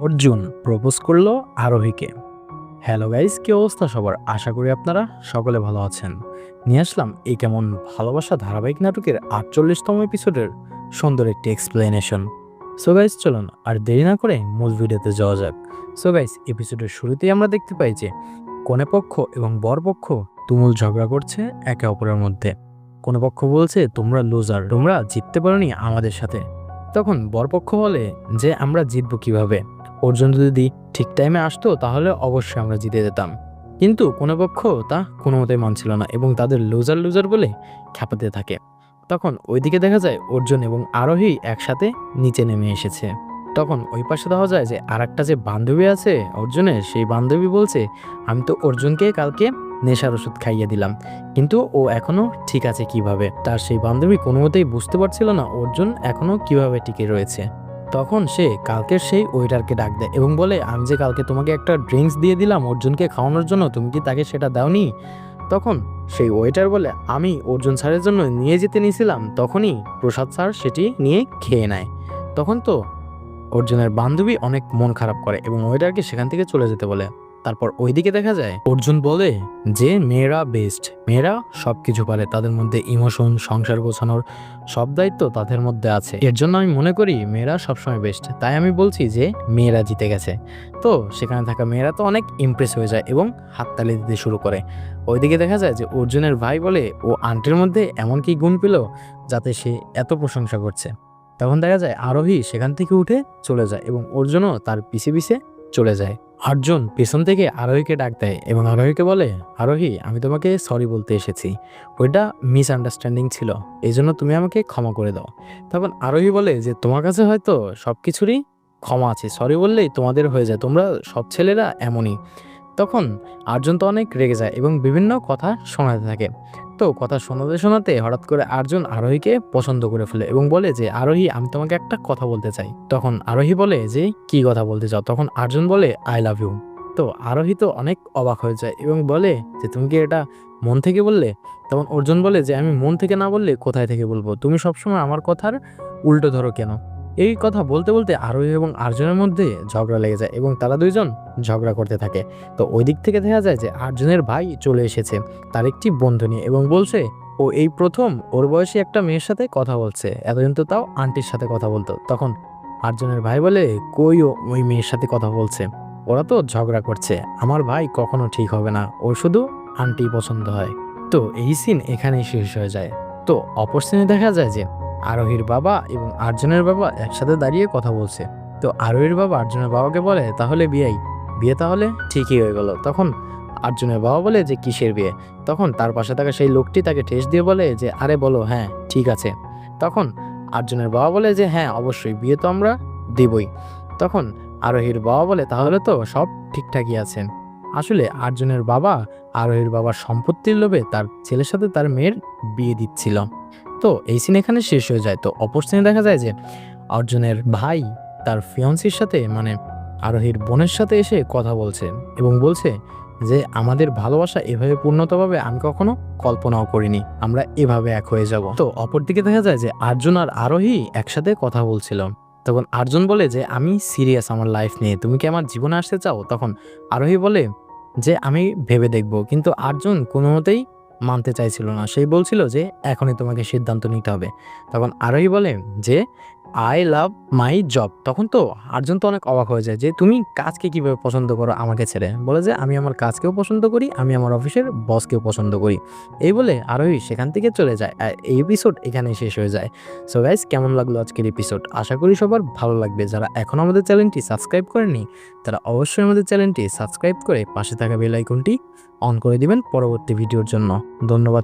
Arjun propose করলো আরোহীকে। Hello guys, কি অবস্থা সবার? আশা করি আপনারা সকলে ভালো আছেন। নিয়ে আসলাম এই কেমন ভালোবাসা ধারাবাহিক নাটকের ৪৮তম এপিসোডের সুন্দর একটি এক্সপ্লেনেশন। সো গাইস, চলুন আর দেরি না করে মূল ভিডিওতে যাওয়া যাক। সো গাইস, এপিসোডের শুরুতেই আমরা দেখতে পাই যে কনে পক্ষ এবং বর পক্ষ তুমুল ঝগড়া করছে একে অপরের মধ্যে। কোনো পক্ষ বলছে তোমরা লুজার, তোমরা জিততে পারোনি আমাদের সাথে। তখন বরপক্ষ বলে যে আমরা জিতবো কিভাবে? অর্জুন যদি ঠিক টাইমে আসতো তাহলে অবশ্যই আমরা জিতে যেতাম। কিন্তু কোনো পক্ষ তা কোনো মতেই মানছিল না এবং তাদের লুজার লুজার বলে খ্যাপাতে থাকে। তখন ওইদিকে দেখা যায় অর্জুন এবং আরোহী একসাথে নিচে নেমে এসেছে। তখন ওই পাশে দেখা যায় যে আরেকটা যে বান্ধবী আছে অর্জুনের, সেই বান্ধবী বলছে আমি তো অর্জুনকে কালকে নেশার ওষুধ খাইয়ে দিলাম, কিন্তু ও এখনো ঠিক আছে কিভাবে। তার সেই বান্ধবী কোনো মতেই বুঝতে পারছিল না অর্জুন এখনো কিভাবে টিকে রয়েছে। তখন সে কালকের সেই ওয়েটারকে ডাক দেয় এবং বলে আমি যে কালকে তোমাকে একটা ড্রিঙ্কস দিয়ে দিলাম অর্জুনকে খাওয়ানোর জন্য, তুমি কি তাকে সেটা দাওনি? তখন সেই ওয়েটার বলে আমি অর্জুন স্যারের জন্য নিয়ে যেতে নিয়েছিলাম, তখনই প্রসাদ স্যার সেটি নিয়ে খেয়ে নেয়। তখন তো অর্জুনের বান্ধবী অনেক মন খারাপ করে এবং ওয়েটারকে সেখান থেকে চলে যেতে বলে। তারপর ওইদিকে দেখা যায় অর্জুন বলে যে মেয়েরা বেস্ট, মেয়েরা সবকিছু পারে, তাদের মধ্যে ইমোশন, সংসার গোছানোর সব দায়িত্ব তাদের মধ্যে আছে। এর জন্য আমি মনে করি মেয়েরা সবসময় বেস্ট, তাই আমি বলছি যে মেয়েরা জিতে গেছে। তো সেখানে থাকা মেয়েরা তো অনেক ইমপ্রেস হয়ে যায় এবং হাততালি দিতে শুরু করে। ওইদিকে দেখা যায় যে অর্জুনের ভাই বলে ও আন্টির মধ্যে এমন কি গুণ পেল যাতে সে এত প্রশংসা করছে। তখন দেখা যায় আরোহী সেখান থেকে উঠে চলে যায় এবং অর্জুনও তার পিছে পিছে চলে যায়। অর্জুন পেছন থেকে আরোহীকে ডাক দেয় এবং আরোহীকে বলে আরোহী আমি তোমাকে সরি বলতে এসেছি, ওইটা মিসআন্ডারস্ট্যান্ডিং ছিল, এই জন্য তুমি আমাকে ক্ষমা করে দাও। তখন আরোহী বলে যে তোমার কাছে হয়তো সব কিছুরই ক্ষমা আছে, সরি বললেই তোমাদের হয়ে যায়, তোমরা সব ছেলেরা এমনই। তখন অর্জুন তো অনেক রেগে যায় এবং বিভিন্ন কথা শোনাতে থাকে। তো কথা শোনাতে শোনাতে হঠাৎ করে অর্জুন আরোহীকে পছন্দ করে ফেলে এবং বলে যে আরোহী আমি তোমাকে একটা কথা বলতে চাই। তখন আরোহী বলে যে কি কথা বলতে চাও? তখন অর্জুন বলে আই লাভ ইউ। তো আরোহী তো অনেক অবাক হয়ে যায় এবং বলে যে তুমি কি এটা মন থেকে বললে? তখন অর্জুন বলে যে আমি মন থেকে না বললে কোথায় থেকে বলবো? তুমি সবসময় আমার কথার উল্টো ধরো কেন? এই কথা বলতে বলতে আরোহী এবং অর্জুনের মধ্যে ঝগড়া লেগে যায় এবং তারা দুইজন ঝগড়া করতে থাকে। তো ওই দিক থেকে দেখা যায় যে অর্জুনের ভাই চলে এসেছে তার একটি বন্ধু নিয়ে এবং বলছে ও এই প্রথম ওর বয়সী একটা মেয়ের সাথে কথা বলছে, এতদিন তো তাও আন্টির সাথে কথা বলতো। তখন অর্জুনের ভাই বলে কই ও ওই মেয়ের সাথে কথা বলছে, ওরা তো ঝগড়া করছে, আমার ভাই কখনো ঠিক হবে না, ও শুধু আন্টি পছন্দ হয়। তো এই সিন এখানেই শেষ হয়ে যায়। তো অপর সিনে দেখা যায় যে আরোহীর বাবা এবং অর্জুনের বাবা একসাথে দাঁড়িয়ে কথা বলছে। তো আরোহীর বাবা অর্জুনের বাবাকে বলে তাহলে বিয়ে তাহলে ঠিকই হয়ে গেল। তখন অর্জুনের বাবা বলে যে কিসের বিয়ে? তখন তার পাশে থাকা সেই লোকটি তাকে ঠেস দিয়ে বলে যে আরে বলো হ্যাঁ ঠিক আছে। তখন অর্জুনের বাবা বলে যে হ্যাঁ অবশ্যই বিয়ে তো আমরা দেবই। তখন আরোহীর বাবা বলে তাহলে তো সব ঠিকঠাকই আছে। আসলে অর্জুনের বাবা আরোহীর বাবার সম্পত্তির লোভে তার ছেলের সাথে তার মেয়ের বিয়ে দিচ্ছিল। তো এই সিন এখানে শেষ হয়ে যায়। তো অপর সিনে দেখা যায় যে অর্জুনের ভাই তার ফিয়ন্সির সাথে মানে আরোহীর বোনের সাথে এসে কথা বলছে এবং বলছে যে আমাদের ভালোবাসা এভাবে পূর্ণতা পাবে আমি কখনো কল্পনাও করিনি, আমরা এভাবে এক হয়ে যাব। তো অপরদিকে দেখা যায় যে অর্জুন আর আরোহী একসাথে কথা বলছিল। তখন অর্জুন বলে যে আমি সিরিয়াস আমার লাইফ নিয়ে, তুমি কি আমার জীবনে আসতে চাও? তখন আরোহী বলে যে আমি ভেবে দেখব, কিন্তু অর্জুন কোনো মতেই মানতে চাইছিল না, সেই বলছিল যে এখনই তোমাকে সিদ্ধান্ত নিতে হবে। তখন আরোহী বলে যে আই লাভ মাই জব। তখন তো অর্জুন তো অনেক অবাক হয়ে যায় যে তুমি কাজকে কিভাবে পছন্দ করো আমাকে ছেড়ে। বলে যে আমি আমার কাজকেও পছন্দ করি, আমি আমার অফিসের বসকেও পছন্দ করি। এই বলে আরোহী সেখান থেকে চলে যায় আর এই এপিসোড এখানেই শেষ হয়ে যায়। সো গাইস, কেমন লাগলো আজকের এপিসোড? আশা করি সবার ভালো লাগবে। যারা এখন আমাদের চ্যানেলটি সাবস্ক্রাইব করেনি তারা অবশ্যই আমাদের চ্যানেলটি সাবস্ক্রাইব করে পাশে থাকা বেল আইকনটি অন করে দিবেন পরবর্তী ভিডিওর জন্য। ধন্যবাদ।